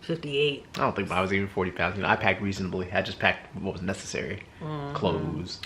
58. I don't think I was even 40 pounds. You know, I packed reasonably. I just packed what was necessary. Clothes.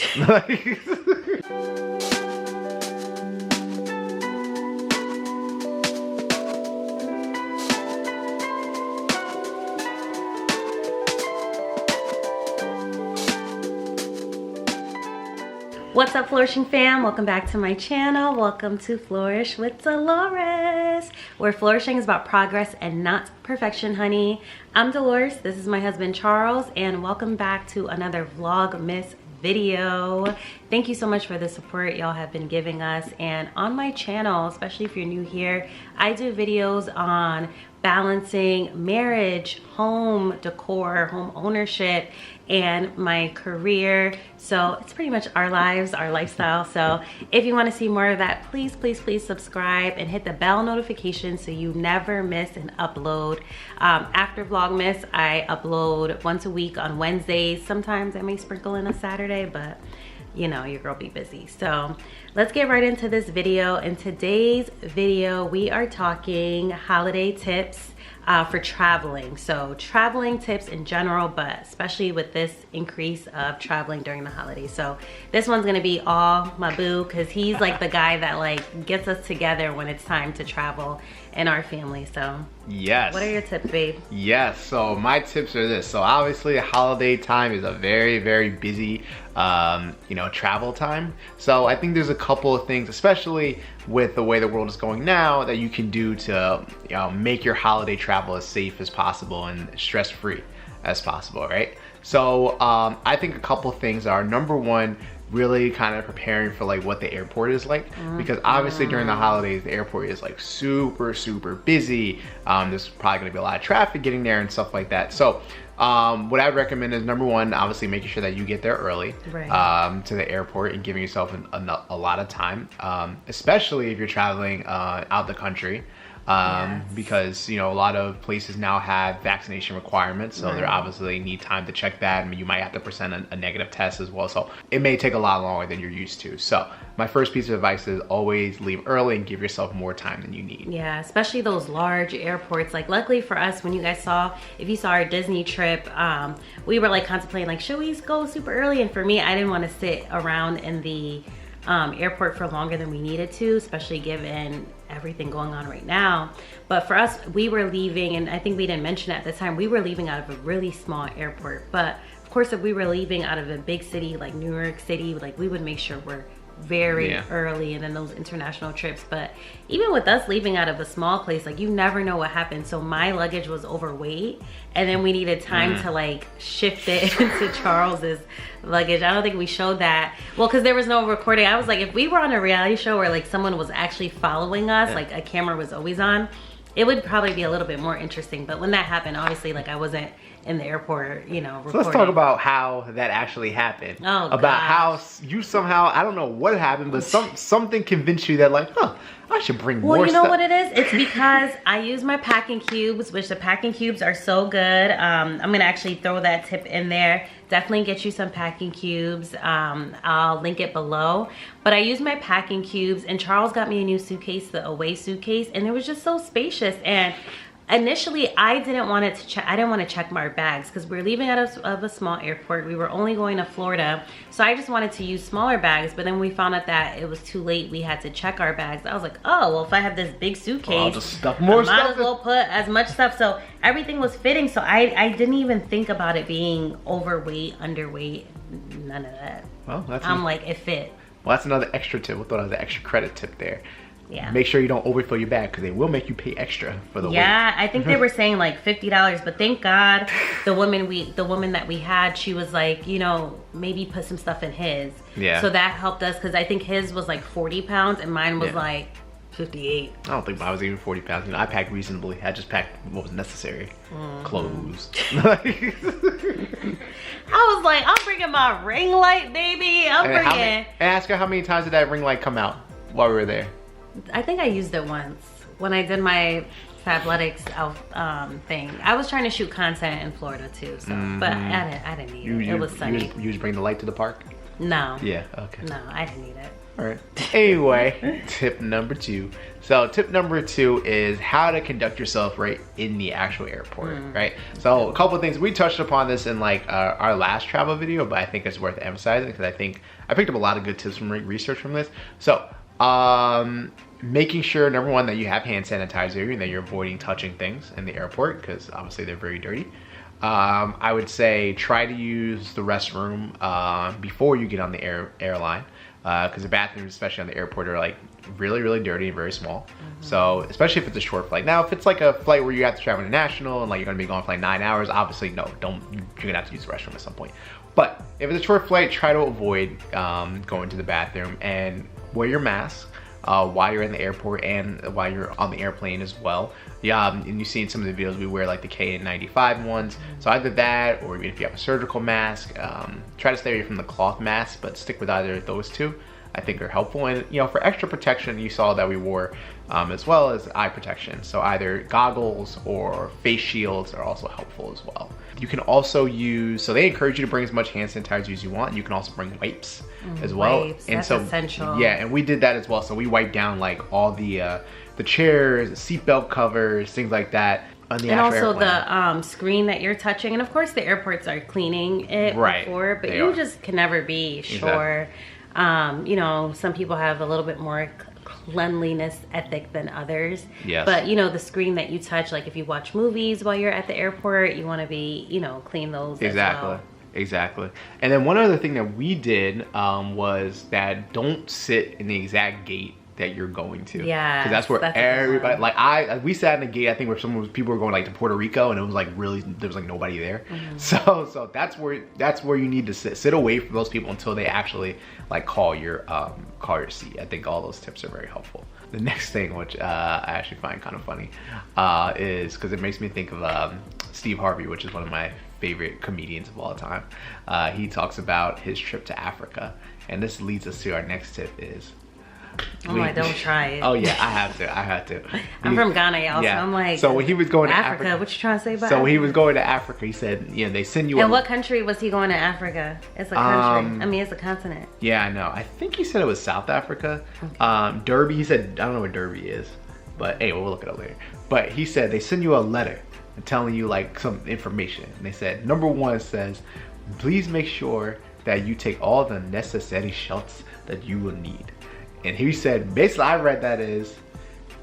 What's up, Flourishing fam? Welcome back to my channel. Welcome to Flourish with Delores, where flourishing is about progress and not perfection, honey. I'm Delores, this is my husband Charles, and welcome back to another Vlogmas video. Thank you so much for the support y'all have been giving us. And on my channel, especially if you're new here, I do videos on balancing marriage, home decor, home ownership, and my career. So it's pretty much our lives, our lifestyle. So if you want to see more of that, please subscribe and hit the bell notification so you never miss an upload. After Vlogmas, I upload once a week on Wednesdays. Sometimes I may sprinkle in a Saturday, but you know, your girl be busy. So let's get right into this video. In today's video, we are talking holiday tips for traveling. So traveling tips in general, but especially with this increase of traveling during the holidays. So this one's gonna be all my boo, because he's like the guy that like gets us together when it's time to travel in our family. So yes, what are your tips, babe? Yes, so my tips are this. So obviously holiday time is a very busy you know, travel time. So I think there's a couple of things, especially with the way the world is going now, that you can do to, you know, make your holiday travel as safe as possible and stress-free as possible, right? So I think a couple of things are, number one, really kind of preparing for like what the airport is like, because obviously during the holidays the airport is like super busy. There's probably gonna be a lot of traffic getting there and stuff like that. So what I would recommend is, number one, obviously making sure that you get there early, right, to the airport, and giving yourself a lot of time, especially if you're traveling out the country. Yes. Because, you know, a lot of places now have vaccination requirements, so they obviously need time to check that. I mean, you might have to present a negative test as well, so it may take a lot longer than you're used to. So my first piece of advice is always leave early and give yourself more time than you need. Yeah, especially those large airports. Like, luckily for us, when you guys saw, if you saw our Disney trip, we were like contemplating like, should we go super early? And for me, I didn't want to sit around in the airport for longer than we needed to, especially given everything going on right now. But for us, we were leaving, and I think we didn't mention it at the time, we were leaving out of a really small airport. But of course, if we were leaving out of a big city like New York City, like we would make sure we're very early, and then those international trips. But even with us leaving out of a small place, like you never know what happened. So my luggage was overweight, and then we needed time to like shift it into Charles's luggage. I don't think we showed that, well, because there was no recording. I was like, if we were on a reality show where like someone was actually following us, like a camera was always on, it would probably be a little bit more interesting. But when that happened, obviously, like I wasn't in the airport, you know, recording. So let's talk about how that actually happened. Oh, about how you somehow, I don't know what happened, but something convinced you that like, huh, I should bring more stuff. Well, you know what it is? It's because I use my packing cubes, which the packing cubes are so good. I'm gonna actually throw that tip in there. Definitely get you some packing cubes. I'll link it below. But I use my packing cubes, and Charles got me a new suitcase, the Away suitcase, and it was just so spacious. And initially, I didn't want to check my bags because we were leaving out of a small airport. We were only going to Florida, so I just wanted to use smaller bags. But then we found out that it was too late. We had to check our bags. I was like, oh, well, if I have this big suitcase, I'll just stuff more stuff. I might as well put as much stuff. So everything was fitting. So I didn't even think about it being overweight, underweight, none of that. Well, I'm like, it fit. Well, that's another extra tip. We thought it was an extra credit tip there. Yeah. Make sure you don't overfill your bag, because they will make you pay extra for the weight. Yeah, I think they were saying like $50, but thank God the woman that we had, she was like, you know, maybe put some stuff in his. Yeah. So that helped us, because I think his was like 40 pounds and mine was like 58. I don't think I was even 40 pounds. You know, I packed reasonably. I just packed what was necessary. Clothes. I was like, I'm bringing my ring light, baby. I'm bringing. Ask her, how many times did that ring light come out while we were there? I think I used it once when I did my Fabletics thing. I was trying to shoot content in Florida too, so but I didn't need it. It was sunny. You just bring the light to the park? No. Yeah. Okay. No, I didn't need it. All right. Anyway, tip number 2. So tip number 2 is how to conduct yourself right in the actual airport, right? So a couple of things, we touched upon this in like our last travel video, but I think it's worth emphasizing because I think I picked up a lot of good tips from research from this. So making sure, number 1, that you have hand sanitizer and that you're avoiding touching things in the airport because obviously they're very dirty. I would say try to use the restroom before you get on the airline because the bathrooms, especially on the airport, are like really dirty and very small. So especially if it's a short flight. Now if it's like a flight where you have to travel international and like you're gonna be gone for like 9 hours, obviously no, you're gonna have to use the restroom at some point. But if it's a short flight, try to avoid going to the bathroom and wear your mask while you're in the airport and while you're on the airplane as well. Yeah, and you see in some of the videos we wear like the KN95 ones. So either that, or even if you have a surgical mask, try to stay away from the cloth mask, but stick with either of those two. I think are helpful. And you know, for extra protection, you saw that we wore as well as eye protection. So either goggles or face shields are also helpful as well. You can also use, so they encourage you to bring as much hand sanitizer as you want. You can also bring wipes as well. Wipes, and that's so essential. Yeah, and we did that as well. So we wiped down like all the chairs, seatbelt covers, things like that. And also the screen that you're touching, and of course the airports are cleaning it before, but you just can never be sure. You know, some people have a little bit more cleanliness ethic than others. Yes. But you know, the screen that you touch, like if you watch movies while you're at the airport, you want to be, you know, clean those as well. Exactly. And then one other thing that we did was that don't sit in the exact gate that you're going to. Yeah. Because that's where everybody, like we sat in a gate, I think where people were going like to Puerto Rico, and it was like really, there was like nobody there. So that's where you need to sit away from those people until they actually like call your seat. I think all those tips are very helpful. The next thing, which I actually find kind of funny, is because it makes me think of Steve Harvey, which is one of my favorite comedians of all time. He talks about his trip to Africa, and this leads us to our next tip is, don't try it. Oh yeah, I have to. I'm from Ghana, y'all, so I'm like, so when he was going to Africa, what you trying to say about So Africa? when he was going to Africa, he said, you know, they send you And what country was he going to Africa? It's a country. I mean, it's a continent. Yeah, I know. I think he said it was South Africa. Okay. Derby, he said, I don't know what Derby is, but anyway, we'll look it up later. But he said they send you a letter telling you like some information. And they said, number 1 says, please make sure that you take all the necessary shots that you will need. And he said, basically I read that as,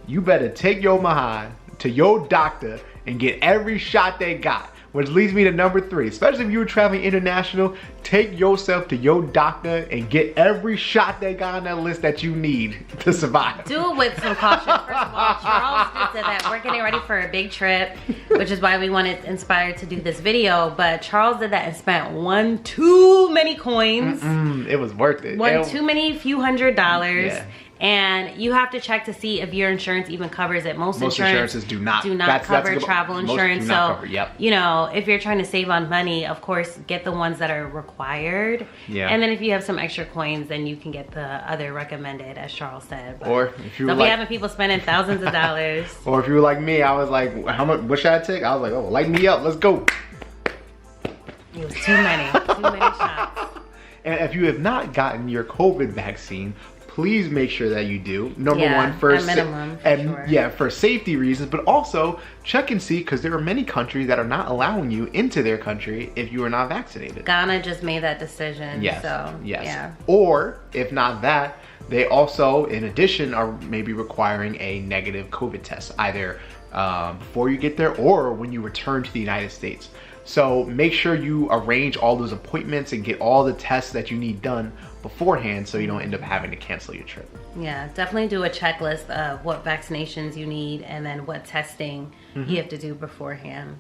you better take your Mahan to your doctor and get every shot they got. Which leads me to number 3, especially if you were traveling international, take yourself to your doctor and get every shot they got on that list that you need to survive. Do it with some caution. First of all, Charles just said that we're getting ready for a big trip, which is why we wanted Inspired to do this video, but Charles did that and spent one too many coins. It was worth it. One too many few $100s. Yeah. And you have to check to see if your insurance even covers it. Most insurances do not cover travel insurance. So, yep. You know, if you're trying to save on money, of course, get the ones that are required. Yeah. And then if you have some extra coins, then you can get the other recommended, as Charles said. But or if you were be having people spending thousands of dollars. Or if you were like me, I was like, how much? What should I take? I was like, oh, light me up. Let's go. It was too many shots. And if you have not gotten your COVID vaccine, please make sure that you do. Number 1, for minimum, for safety reasons, but also check and see, because there are many countries that are not allowing you into their country if you are not vaccinated. Ghana just made that decision. Yes. So, yes. Yeah. Or if not that, they also, in addition, are maybe requiring a negative COVID test, either before you get there or when you return to the United States. So make sure you arrange all those appointments and get all the tests that you need done beforehand so you don't end up having to cancel your trip. Yeah, definitely do a checklist of what vaccinations you need and then what testing you have to do beforehand.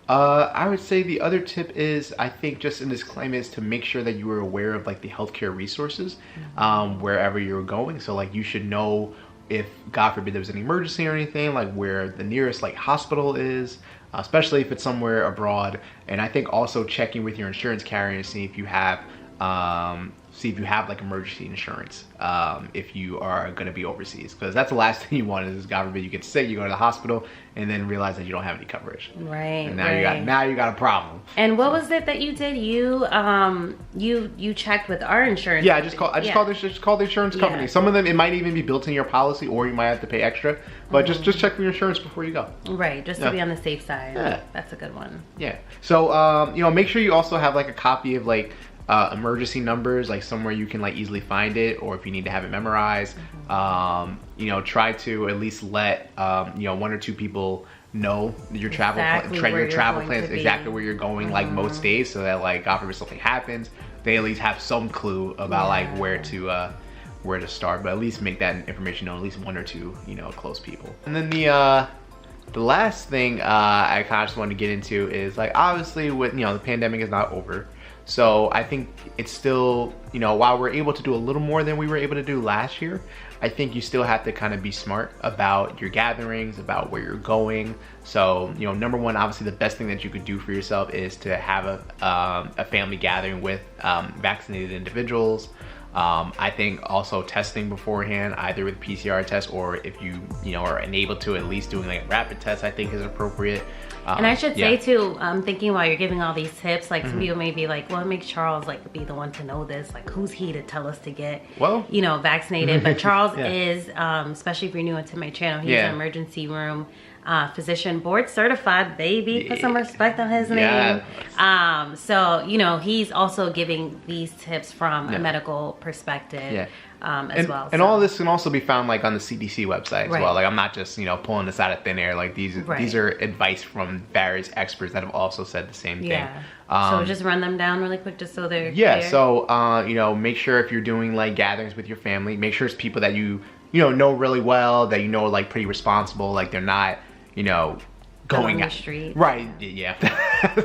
I would say the other tip is, I think just in this climate, is to make sure that you are aware of like the healthcare resources wherever you're going. So like you should know if, God forbid, there's an emergency or anything, like where the nearest like hospital is, especially if it's somewhere abroad. And I think also checking with your insurance carrier to see if you have see if you have like emergency insurance if you are going to be overseas, because that's the last thing you want is, God forbid, you get sick, you go to the hospital, and then realize that you don't have any coverage. Right. And now you got a problem. And what was it that you did? You checked with our insurance. Yeah, I just called the insurance company. Yeah. Some of them, it might even be built in your policy, or you might have to pay extra. But just check for your insurance before you go. Right, just to be on the safe side. Yeah. That's a good one. Yeah. So you know, make sure you also have like a copy of like emergency numbers, like somewhere you can like easily find it, or if you need to have it memorized. You know, try to at least let you know, 1 or 2 people know your travel plans, exactly where you're going, like most days, so that like, God forbid something happens, they at least have some clue about like where to start. But at least make that information known, at least 1 or 2, you know, close people. And then the last thing I kind of just want to get into is like, obviously with, you know, the pandemic is not over. So I think it's still, you know, while we're able to do a little more than we were able to do last year, I think you still have to kind of be smart about your gatherings, about where you're going. So, you know, number one, obviously the best thing that you could do for yourself is to have a family gathering with vaccinated individuals. I think also testing beforehand, either with PCR test, or if you know, are unable to, at least doing like a rapid test, I think is appropriate. And I should say too, thinking while you're giving all these tips, like some people may be like, well, it makes Charles like be the one to know this. Like, who's he to tell us to get, you know, vaccinated? But Charles is, especially if you're new into my channel, he's an emergency room physician, board certified, baby. Put some respect on his name. So, you know, he's also giving these tips from a medical perspective. As well. And all this can also be found like on the CDC website as well. Like, I'm not just, you know, pulling this out of thin air. Like these are advice from various experts that have also said the same thing. So just run them down really quick just so they're clear. So you know, make sure if you're doing like gatherings with your family, make sure it's people that you know really well, that you know are like pretty responsible, like they're not, you know, going on the street. Right, yeah.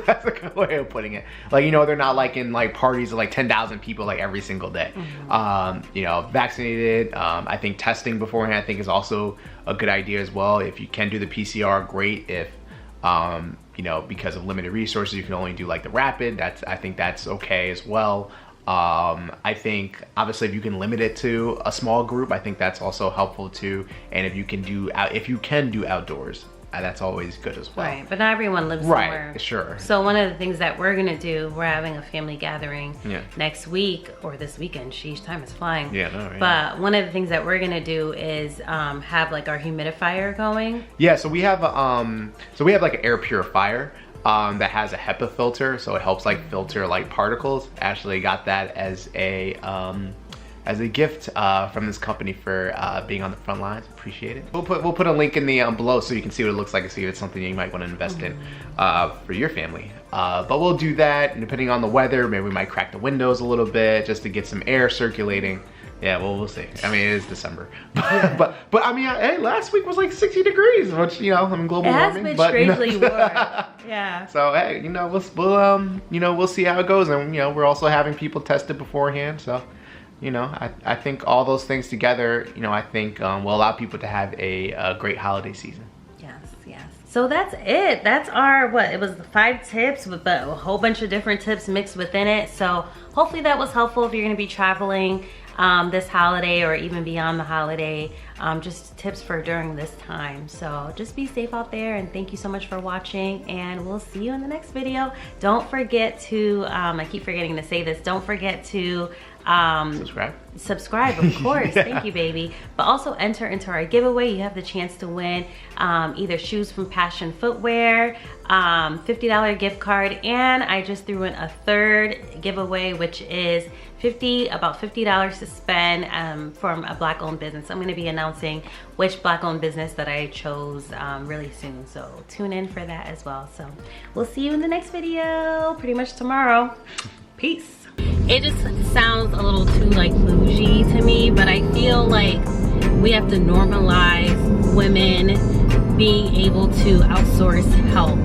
That's a good way of putting it. Like, you know, they're not like in like parties of like 10,000 people like every single day. You know, vaccinated. I think testing beforehand, I think, is also a good idea as well. If you can do the PCR, great. If you know, because of limited resources, you can only do like the rapid, I think that's okay as well. I think obviously if you can limit it to a small group, I think that's also helpful too. And if you can do outdoors, that's always good as well. Right, but not everyone lives somewhere. Right, sure. So one of the things that we're gonna do, we're having a family gathering next week, or this weekend. Sheesh, time is flying. But one of the things that we're gonna do is have like our humidifier going. Yeah, so we have like an air purifier that has a HEPA filter, so it helps like filter like particles. Ashley got that as a gift from this company for being on the front lines. Appreciate it. We'll put a link in the below so you can see what it looks like and see if it's something you might want to invest in for your family. But we'll do that, and depending on the weather, maybe we might crack the windows a little bit just to get some air circulating. Yeah, well, we'll see. I mean, it is December, but I mean, hey, last week was like 60 degrees, which, you know, I'm global warming. It has been strangely warm. Yeah. So hey, you know, we'll see how it goes, and you know, we're also having people tested beforehand, so. You know, I think all those things together, you know, I think will allow people to have a great holiday season. Yes. So that's it. That's our, it was 5 tips with a whole bunch of different tips mixed within it. So hopefully that was helpful if you're going to be traveling this holiday or even beyond the holiday. Just tips for during this time. So just be safe out there, and thank you so much for watching, and we'll see you in the next video. Don't forget to, I keep forgetting to say this, don't forget to subscribe, of course. Thank you, baby. But also enter into our giveaway. You have the chance to win either shoes from Passion Footwear, $50 gift card, and I just threw in a third giveaway, which is about $50 to spend from a Black-owned business. I'm going to be announcing which Black-owned business that I chose really soon, so tune in for that as well. So we'll see you in the next video, pretty much tomorrow. Peace. It just sounds a little too like bougie to me, but I feel like we have to normalize women being able to outsource help.